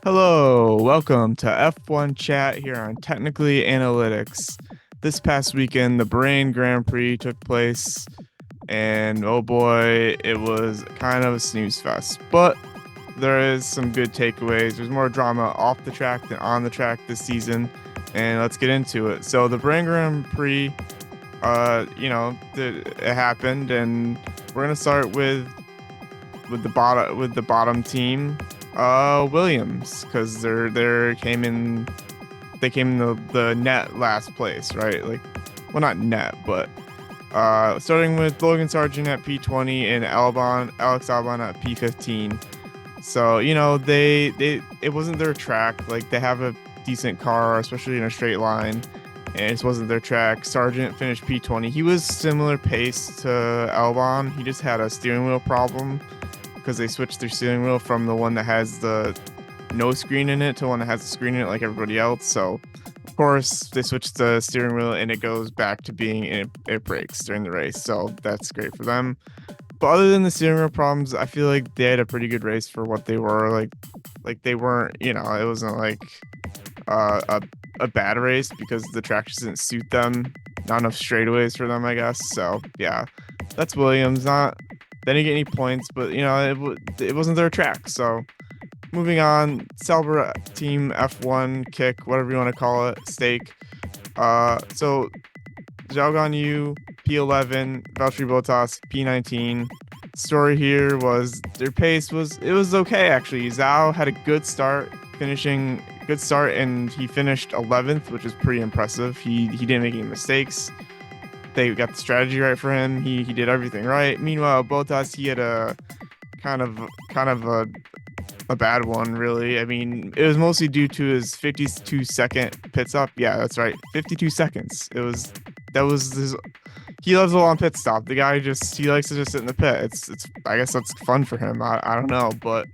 Hello, welcome to F1 Chat here on Technically Analytics. This past weekend, the Bahrain Grand Prix took place, and oh boy, it was kind of a snooze fest. But there is some good takeaways. There's more drama off the track than on the track this season, and let's get into it. So the Bahrain Grand Prix, it happened, and we're gonna start with the bottom team, Williams, because they came in the net last place, right? Like, well, not net, but starting with Logan Sargent at P20 and Alex Albon at P15. So, it wasn't their track. Like, they have a decent car, especially in a straight line, and it just wasn't their track. Sargent finished P20. He was similar pace to Albon. He just had a steering wheel problem because they switched their steering wheel from the one that has the no screen in it to one that has a screen in it like everybody else. So, of course, they switched the steering wheel and it goes back to being it breaks during the race. So that's great for them. But other than the steering wheel problems, I feel like they had a pretty good race for what they were. Like they weren't, it wasn't like a bad race because the track just didn't suit them. Not enough straightaways for them, I guess. So yeah, that's Williams. Not They didn't get any points, but it wasn't their track. So moving on, Cber team F1 kick, whatever you want to call it, stake. So Zhao Ganyu P11, Valtteri Bottas P19. Story here was their pace was okay actually. Zhao had a good start, and he finished 11th, which is pretty impressive. He didn't make any mistakes. They got the strategy right for him. He did everything right. Meanwhile, Bottas, he had a kind of a bad one, really. I mean, it was mostly due to his 52-second pit stop. Yeah, that's right, 52 seconds. That was his. He loves a long pit stop. The guy he likes to just sit in the pit. It's I guess that's fun for him. I don't know, but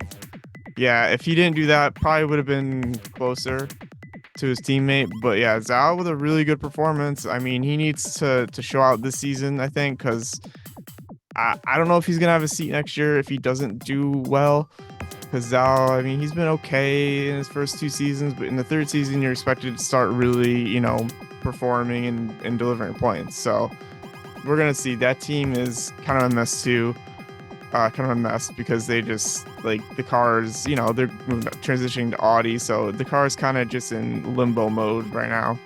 yeah, if he didn't do that, probably would have been closer to his teammate. But yeah, Zhao with a really good performance. I mean, he needs to show out this season, I think, because I don't know if he's gonna have a seat next year if he doesn't do well. Because Zhao, I mean, he's been okay in his first two seasons, but in the third season, you're expected to start really, performing and delivering points. So we're gonna see. That team is kind of a mess too. Kind of a mess because they just, like, the cars, they're transitioning to Audi, so the car is kind of just in limbo mode right now.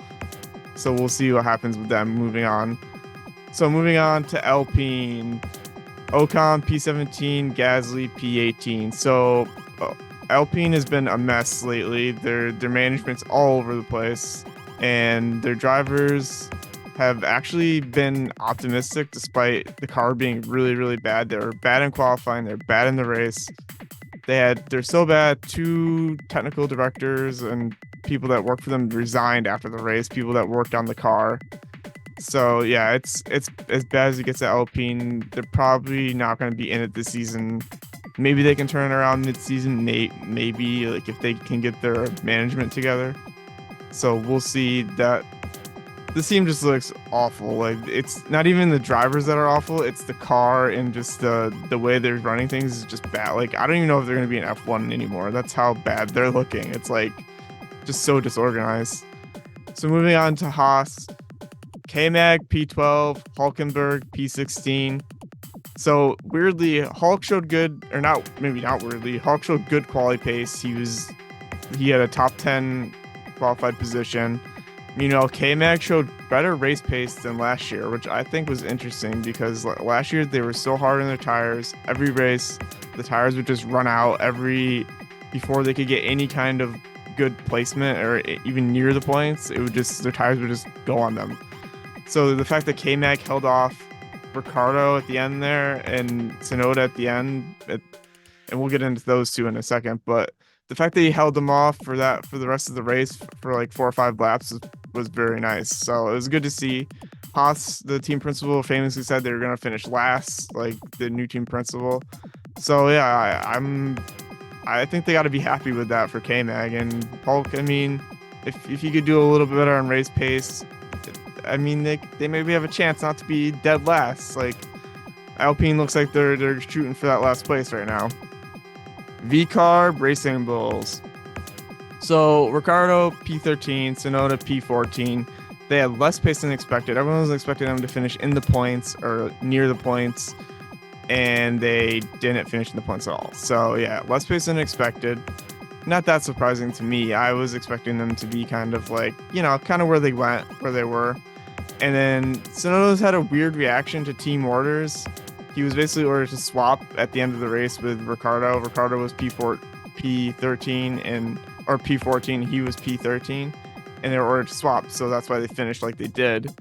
So we'll see what happens with them moving on. So moving on to Alpine, Ocon P17, Gasly P18. So Alpine has been a mess lately. Their management's all over the place, and their drivers have actually been optimistic despite the car being really, really bad. They were bad in qualifying. They're bad in the race. They're so bad. Two technical directors and people that worked for them resigned after the race. People that worked on the car. So yeah, it's as bad as it gets at Alpine. They're probably not going to be in it this season. Maybe they can turn it around mid-season. Maybe like if they can get their management together. So we'll see. That this team just looks awful. Like, it's not even the drivers that are awful. It's the car and just the way they're running things is just bad. Like, I don't even know if they're going to be in F1 anymore. That's how bad they're looking. It's like just so disorganized. So moving on to Haas, K-Mag P12, Hulkenberg P16. So weirdly, Hulk showed good, or not, maybe not weirdly, Hulk showed good quality pace. He had a top 10 qualified position. K-Mag showed better race pace than last year, which I think was interesting because last year they were so hard on their tires. Every race, the tires would just run out before they could get any kind of good placement or even near the points. Their tires would just go on them. So the fact that K-Mag held off Ricciardo at the end there and Tsunoda at the end, and we'll get into those two in a second, but the fact that he held them off for the rest of the race for like 4 or 5 laps was very nice. So it was good to see. Haas, the team principal, famously said they were going to finish last, like the new team principal. So yeah, I think they got to be happy with that for K-Mag. And Hulk, I mean, if he could do a little bit better on race pace, I mean, they maybe have a chance not to be dead last. Like, Alpine looks like they're shooting for that last place right now. V-Carb Racing Bulls. So Ricardo P13, Tsunoda P14. They had less pace than expected. Everyone was expecting them to finish in the points or near the points, and they didn't finish in the points at all. So yeah, less pace than expected. Not that surprising to me. I was expecting them to be kind of like, kind of where they went, where they were. And then Tsunoda's had a weird reaction to team orders. He was basically ordered to swap at the end of the race with Ricardo. Ricardo was P13 or P14. He was P13, and they were ordered to swap. So that's why they finished like they did.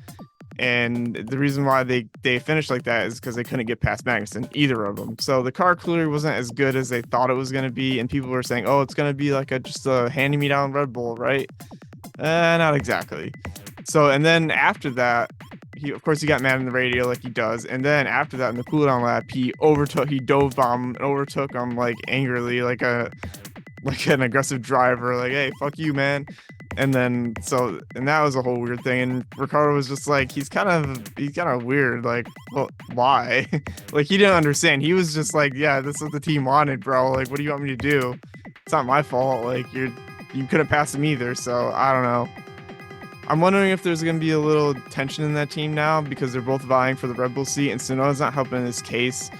And the reason why they finished like that is because they couldn't get past Magnussen, either of them. So the car clearly wasn't as good as they thought it was going to be. And people were saying, oh, it's going to be like just a hand-me-down Red Bull, right? Not exactly. So, and then after that, he got mad in the radio like he does. And then after that, in the cooldown lap, he dove bomb and overtook him like angrily, like an aggressive driver, like, hey, fuck you, man. And then and that was a whole weird thing. And Ricardo was just like, he's kind of weird. Like, well, why? Like, he didn't understand. He was just like, yeah, this is what the team wanted, bro. Like, what do you want me to do? It's not my fault. Like, you couldn't pass him either. So I don't know. I'm wondering if there's going to be a little tension in that team now because they're both vying for the Red Bull seat, and Tsunoda's not helping in this case,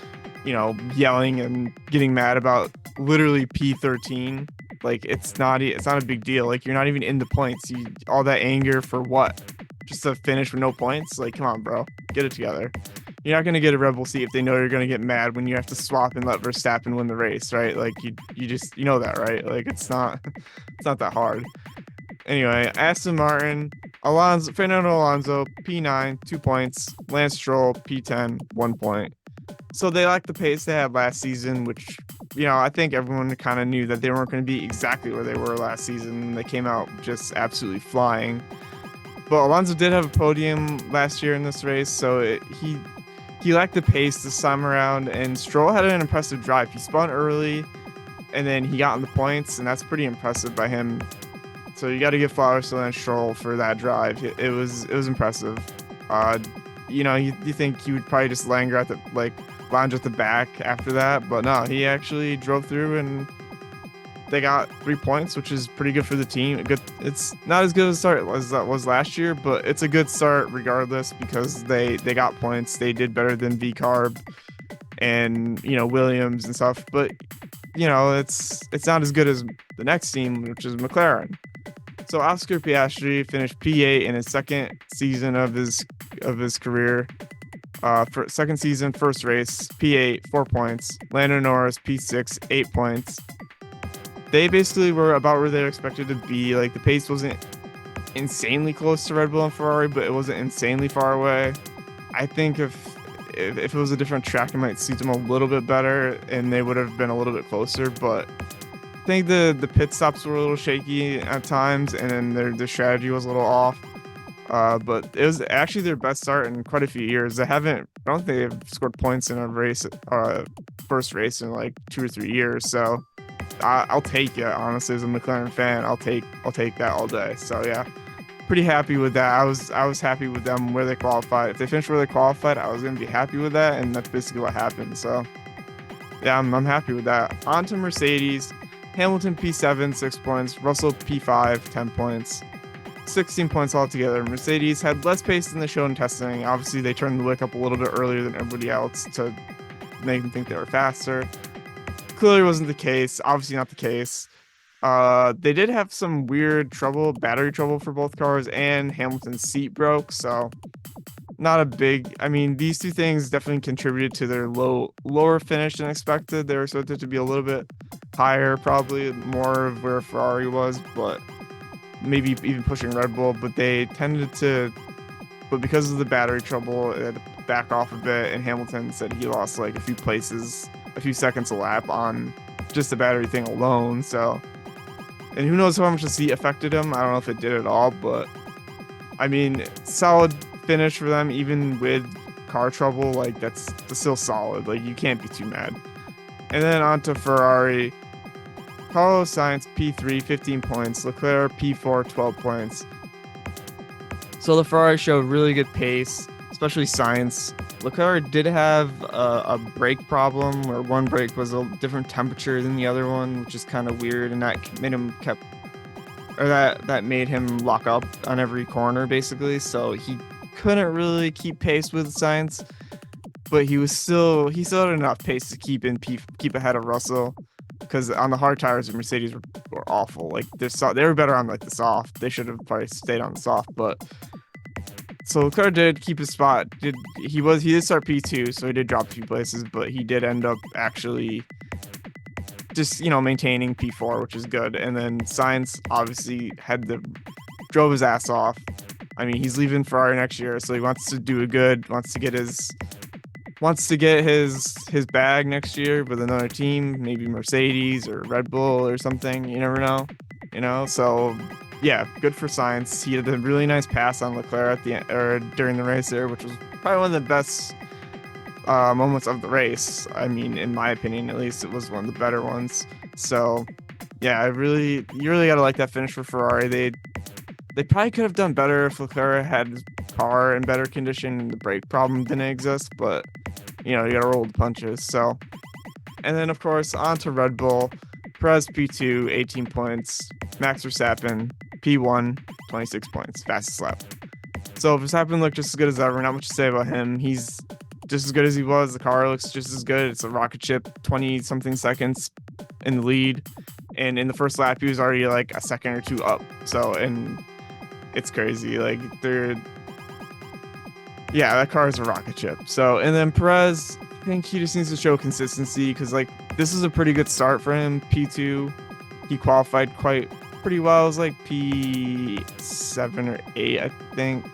yelling and getting mad about literally P13. Like, it's not a big deal. Like, you're not even in the points. All that anger for what? Just to finish with no points? Like, come on, bro. Get it together. You're not going to get a Red Bull seat if they know you're going to get mad when you have to swap and let Verstappen win the race, right? Like, you know that, right? Like, it's not that hard. Anyway, Aston Martin, Fernando Alonso, P9, 2 points. Lance Stroll, P10, 1 point. So they lacked the pace they had last season, which, I think everyone kind of knew that they weren't going to be exactly where they were last season. They came out just absolutely flying. But Alonso did have a podium last year in this race, so he lacked the pace this time around, and Stroll had an impressive drive. He spun early, and then he got in the points, and that's pretty impressive by him. So you got to give flowers to Lance Stroll for that drive. It was impressive. You think he would probably just lounge at the back after that, but no, he actually drove through and they got 3 points, which is pretty good for the team. It's not as good a start as that was last year, but it's a good start regardless because they got points. They did better than V-Carb and Williams and stuff, but it's not as good as the next team, which is McLaren. So Oscar Piastri finished P8 in his second season of his career. For second season, first race, P8, 4 points. Lando Norris, P6, 8 points. They basically were about where they were expected to be. Like, the pace wasn't insanely close to Red Bull and Ferrari, but it wasn't insanely far away. I think if it was a different track, it might suit them a little bit better, and they would have been a little bit closer, but I think the pit stops were a little shaky at times, and then their strategy was a little off. But it was actually their best start in quite a few years. I don't think they've scored points in a race, first race in like 2 or 3 years. So I'll take it, honestly, as a McLaren fan. I'll take that all day. So yeah, pretty happy with that. I was happy with them where they qualified. If they finished where they qualified, I was gonna be happy with that, and that's basically what happened. So yeah, I'm happy with that. On to Mercedes. Hamilton P7, 6 points. Russell P5, 10 points. 16 points altogether. Mercedes had less pace than they showed in testing. Obviously, they turned the wick up a little bit earlier than everybody else to make them think they were faster. Clearly wasn't the case. Obviously not the case. They did have some weird battery trouble for both cars, and Hamilton's seat broke, so not a big... I mean, these two things definitely contributed to their lower finish than expected. They were expected to be a little bit higher, probably more of where Ferrari was, but maybe even pushing Red Bull, but they tended to... But because of the battery trouble, it had to back off a bit, and Hamilton said he lost like a few seconds a lap on just the battery thing alone, so... And who knows how much the seat affected him. I don't know if it did at all, but I mean, solid finish for them, even with car trouble. Like, that's still solid. Like, you can't be too mad. And then on to Ferrari. Carlos Sainz, P3, 15 points. Leclerc, P4, 12 points. So the Ferrari showed really good pace, especially Sainz. Leclerc did have a brake problem where one brake was a different temperature than the other one, which is kind of weird, and that made him kept or that made him lock up on every corner basically. So he couldn't really keep pace with Sainz, but he still had enough pace to keep ahead of Russell. Because on the hard tires, the Mercedes were awful. Like they were better on like the soft. They should have probably stayed on the soft. But so Leclerc did keep his spot. He did start P2, so he did drop a few places, but he did end up actually just maintaining P4, which is good. And then Sainz obviously drove his ass off. I mean, he's leaving Ferrari next year, so he wants to do wants to get his bag next year with another team, maybe Mercedes or Red Bull or something. You never know. So yeah, good for Sainz. He had a really nice pass on Leclerc at the end, or during the race there, which was probably one of the best moments of the race. I mean, in my opinion, at least, it was one of the better ones. So yeah, you really gotta like that finish for Ferrari. They probably could have done better if Leclerc had his car in better condition and the brake problem didn't exist, but you gotta roll the punches. So, and then of course on to Red Bull. Perez P2, 18 points. Max Verstappen P1, 26 points, fastest lap. So Verstappen looked just as good as ever. Not much to say about him. He's just as good as he was. The car looks just as good. It's a rocket ship, 20 something seconds in the lead, and in the first lap he was already like a second or two up. So, and it's crazy. Like that car is a rocket ship. So, and then Perez, I think he just needs to show consistency, because like this is a pretty good start for him. P2, he qualified pretty well. It was like P7 or 8, I think.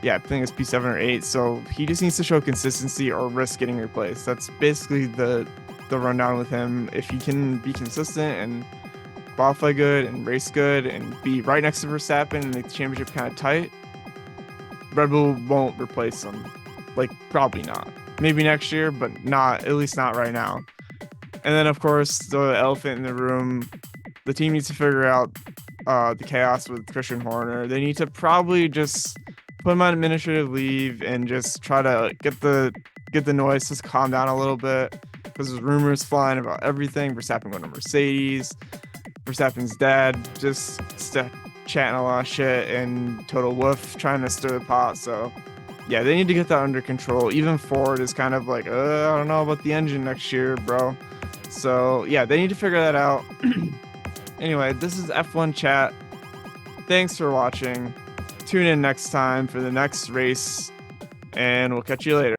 Yeah, I think it's P7 or 8. So he just needs to show consistency or risk getting replaced. That's basically the rundown with him. If he can be consistent and qualify good and race good and be right next to Verstappen and make the championship kind of tight, Red Bull won't replace him. Like, probably not. Maybe next year, but at least not right now. And then, of course, the elephant in the room, the team needs to figure out the chaos with Christian Horner. They need to probably just put him on administrative leave and just try to get the noise to calm down a little bit, because there's rumors flying about everything. Verstappen going to Mercedes, Verstappen's dad just chatting a lot of shit, and Total Wolff trying to stir the pot. So yeah, they need to get that under control. Even Ford is kind of like, I don't know about the engine next year, bro. So yeah, they need to figure that out. Anyway, this is F1 Chat. Thanks for watching. Tune in next time for the next race, and we'll catch you later.